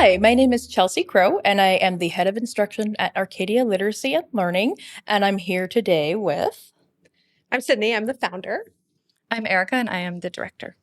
Hi, my name is Chelsea Crow, and I am the head of instruction at Arcadia Literacy and Learning. And I'm here today with, I'm Sydney. I'm the founder. I'm Erica, and I am the director.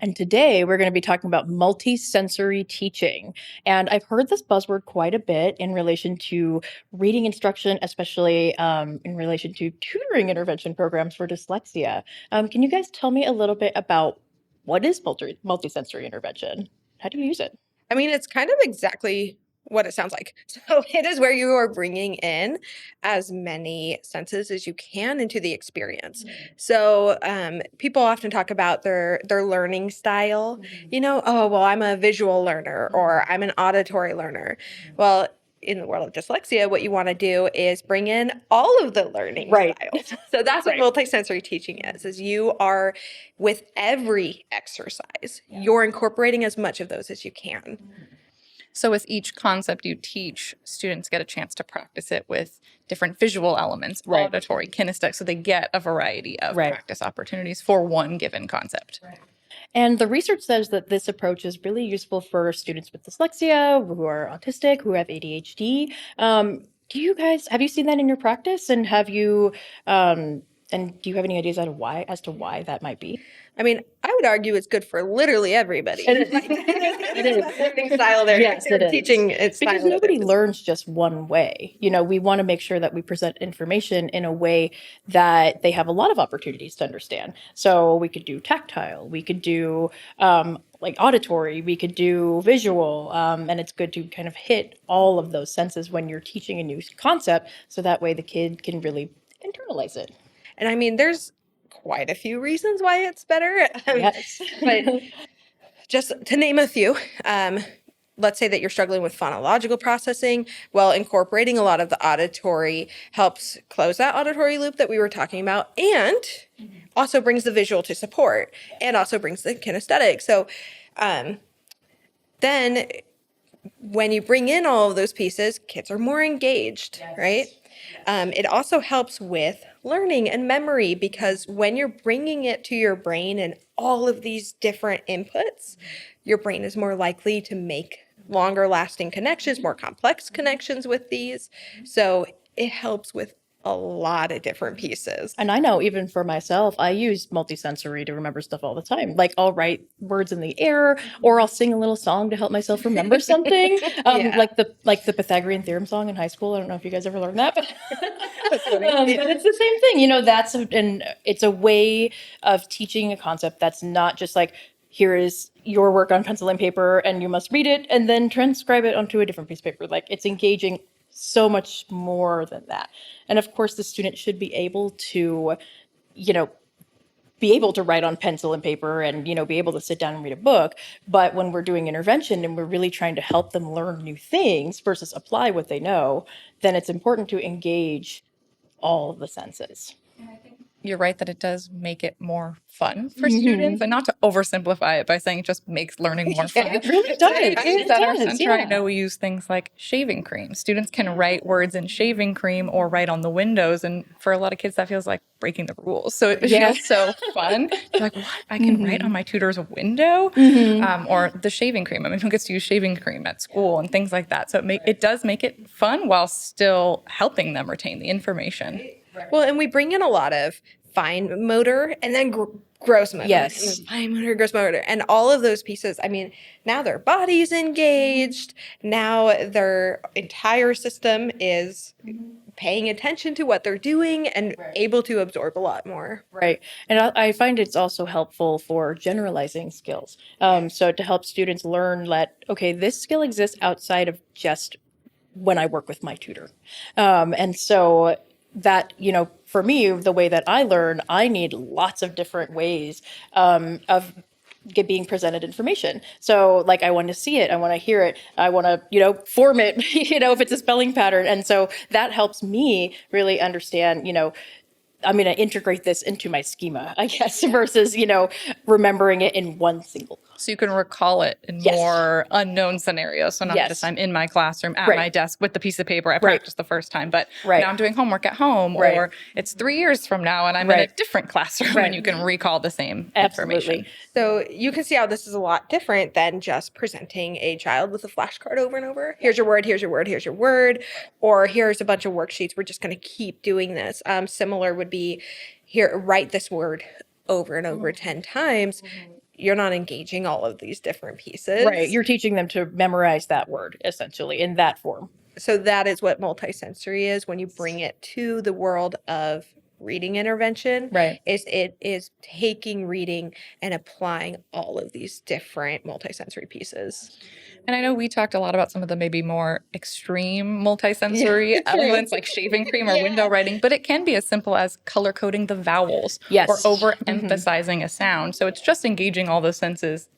and today we're going to be talking about multisensory teaching. And I've heard this buzzword quite a bit in relation to reading instruction, especially in relation to tutoring intervention programs for dyslexia. Can you guys tell me a little bit about what is multisensory intervention? How do you use it? I mean, it's kind of exactly what it sounds like. So it is where you are bringing in as many senses as you can into the experience. So people often talk about their learning style. Oh, well, I'm a visual learner or I'm an auditory learner. Well, in the world of dyslexia, what you want to do is bring in all of the learning styles. So that's what multisensory teaching is you are, with every exercise, you're incorporating as much of those as you can. So with each concept you teach, students get a chance to practice it with different visual elements, auditory, kinesthetic, so they get a variety of practice opportunities for one given concept. And the research says that this approach is really useful for students with dyslexia, who are autistic, who have ADHD. Have you seen that in your practice? And do you have any ideas as to why that might be? I mean, I would argue it's good for literally everybody. It is. Learning style there. Yes, it is. Teaching it's because nobody learns just one way. We want to make sure that we present information in a way that they have a lot of opportunities to understand. So we could do tactile, we could do like auditory, we could do visual, and it's good to kind of hit all of those senses when you're teaching a new concept, so that way the kid can really internalize it. And I mean, there's quite a few reasons why it's better. Yes. But just to name a few, let's say that you're struggling with phonological processing. Well, incorporating a lot of the auditory helps close that auditory loop that we were talking about, and also brings the visual to support, and also brings the kinesthetic. So then when you bring in all of those pieces, kids are more engaged, right? It also helps with learning and memory, because when you're bringing it to your brain and all of these different inputs, your brain is more likely to make longer lasting connections, more complex connections with these. So it helps with a lot of different pieces. And I know even for myself, I use multisensory to remember stuff all the time. Like I'll write words in the air, or I'll sing a little song to help myself remember something. Like the Pythagorean theorem song in high school. I don't know if you guys ever learned that, but, but it's the same thing. It's a way of teaching a concept that's not just like, here is your work on pencil and paper, and you must read it and then transcribe it onto a different piece of paper. Like it's engaging so much more than that. And of course, the student should be able to, write on pencil and paper and, be able to sit down and read a book. But when we're doing intervention and we're really trying to help them learn new things versus apply what they know, then it's important to engage all of the senses. You're right that it does make it more fun for students, and not to oversimplify it by saying it just makes learning more fun. It really does. At our center, I know we use things like shaving cream. Students can write words in shaving cream or write on the windows, and for a lot of kids that feels like breaking the rules. So it feels so fun. You're like, what? I can write on my tutor's window? Or the shaving cream. I mean, who gets to use shaving cream at school and things like that? So it does make it fun while still helping them retain the information. Well, and we bring in a lot of fine motor and then gross motor. Yes. And fine motor, gross motor. And all of those pieces, I mean, now their body's engaged. Now their entire system is paying attention to what they're doing and able to absorb a lot more. Right. And I find it's also helpful for generalizing skills. So to help students learn that, okay, this skill exists outside of just when I work with my tutor. And so that, for me, the way that I learn, I need lots of different ways of being presented information. So like, I want to see it, I want to hear it, I want to, form it, if it's a spelling pattern. And so that helps me really understand, I'm going to integrate this into my schema, I guess, versus, remembering it in one single. So you can recall it in Yes. more unknown scenarios. So not Yes. just I'm in my classroom at Right. my desk with the piece of paper I Right. practiced the first time, but Right. now I'm doing homework at home, Right. or it's 3 years from now and I'm in a Right. different classroom Right. and you can recall the same Absolutely. information. So you can see how this is a lot different than just presenting a child with a flashcard over and over. Here's your word, here's your word, here's your word, or here's a bunch of worksheets. We're just going to keep doing this. Similar would be here, write this word over and over 10 times. You're not engaging all of these different pieces. Right. You're teaching them to memorize that word, essentially, in that form. So that is what multisensory is when you bring it to the world of reading intervention. Right. It is taking reading and applying all of these different multisensory pieces. And I know we talked a lot about some of the maybe more extreme multisensory elements like shaving cream or window writing, but it can be as simple as color coding the vowels or overemphasizing a sound. So it's just engaging all those senses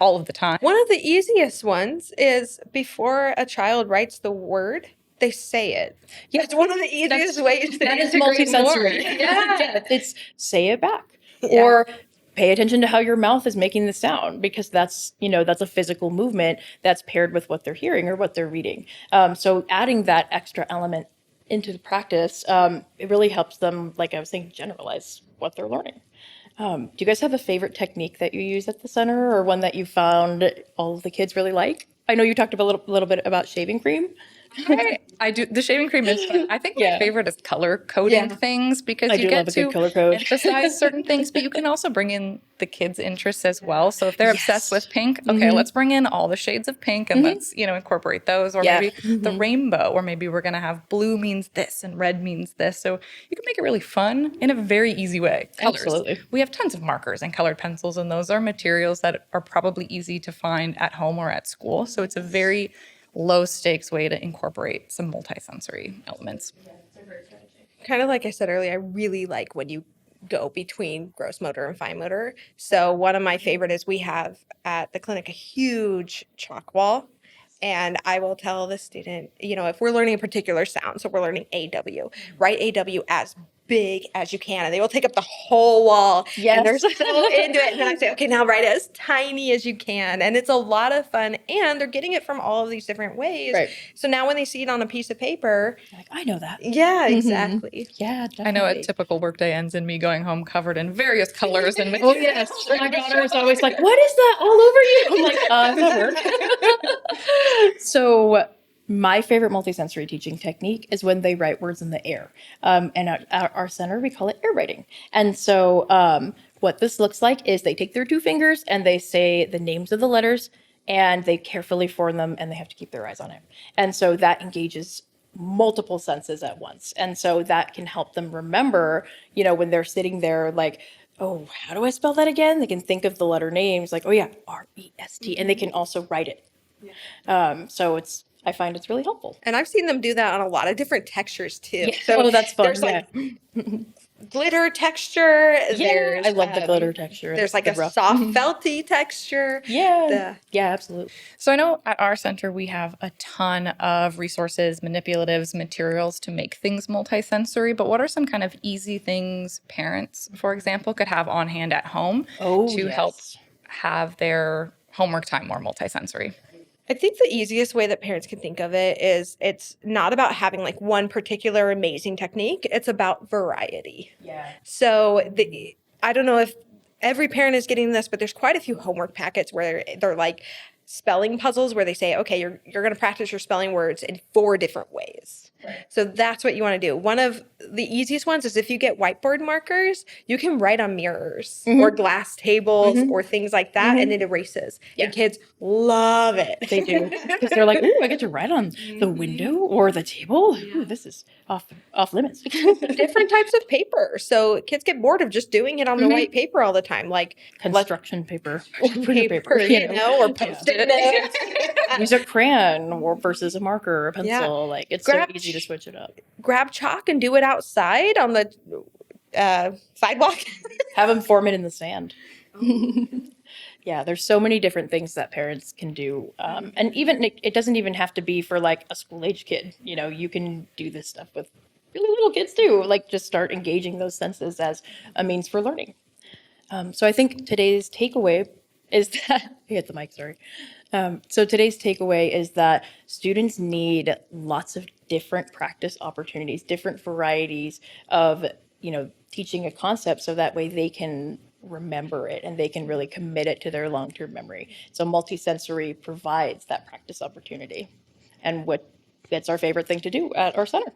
all of the time. One of the easiest ones is before a child writes the word, they say it. Yeah, it's one of the easiest ways That is integrate more. multisensory. Yeah. It's say it back. Or pay attention to how your mouth is making the sound, because that's a physical movement that's paired with what they're hearing or what they're reading. So adding that extra element into the practice, it really helps them, like I was saying, generalize what they're learning. Do you guys have a favorite technique that you use at the center, or one that you found all of the kids really like? I know you talked a little bit about shaving cream. I do. The shaving cream is fun. I think my favorite is color coding things, because I you do get love a good to color code. emphasize certain things, but you can also bring in the kids' interests as well. So if they're obsessed with pink, okay, let's bring in all the shades of pink and let's, incorporate those. Or maybe the rainbow, or maybe we're going to have blue means this and red means this. So you can make it really fun in a very easy way. Colors. Absolutely. We have tons of markers and colored pencils, and those are materials that are probably easy to find at home or at school. So it's a very low stakes way to incorporate some multisensory elements. Kind of like I said earlier, I really like when you go between gross motor and fine motor. So one of my favorite is we have at the clinic a huge chalk wall. And I will tell the student, if we're learning a particular sound, so we're learning AW, write AW as big as you can. And they will take up the whole wall. Yes. And they're so into it. And then I say, okay, now write it as tiny as you can. And it's a lot of fun. And they're getting it from all of these different ways. Right. So now when they see it on a piece of paper, You're like, I know that. yeah, exactly. Yeah, definitely. I know a typical workday ends in me going home covered in various colors and Oh yes, my daughter is always like, "What is that all over you?" I'm like, "It's So my favorite multisensory teaching technique is when they write words in the air. And at our center, we call it air writing. And so what this looks like is they take their two fingers and they say the names of the letters, and they carefully form them, and they have to keep their eyes on it. And so that engages multiple senses at once. And so that can help them remember, when they're sitting there like, oh, how do I spell that again? They can think of the letter names like, oh yeah, REST, and they can also write it. So I find it's really helpful. And I've seen them do that on a lot of different textures too. Yeah. So That's fun. there's like glitter texture. Yeah, I love the glitter texture. There's like The a rough. soft felty texture. Yeah, absolutely. So I know at our center we have a ton of resources, manipulatives, materials to make things multisensory, but what are some kind of easy things parents, for example, could have on hand at home to help have their homework time more multisensory? I think the easiest way that parents can think of it is it's not about having like one particular amazing technique. It's about variety. Yeah. So I don't know if every parent is getting this, but there's quite a few homework packets where they're like spelling puzzles where they say, okay, you're going to practice your spelling words in 4 different ways. Right. So that's what you want to do. One of the easiest ones is if you get whiteboard markers, you can write on mirrors or glass tables or things like that, and it erases. Yeah. And kids love it. They do, because they're like, ooh, I get to write on the window or the table. Ooh, this is off limits. Different types of paper. So kids get bored of just doing it on the white paper all the time, like Construction paper. or Post-it notes. Use a crayon versus a marker or a pencil. Yeah. Like, it's so easy to switch it up. Grab chalk and do it outside on the sidewalk. Have them form it in the sand. Yeah, there's so many different things that parents can do. And even it doesn't even have to be for like a school age kid. You can do this stuff with really little kids too, like just start engaging those senses as a means for learning. So I think today's takeaway is that I hit the mic, sorry. So today's takeaway is that students need lots of different practice opportunities, different varieties of, teaching a concept so that way they can remember it and they can really commit it to their long-term memory. So multisensory provides that practice opportunity, and that's our favorite thing to do at our center.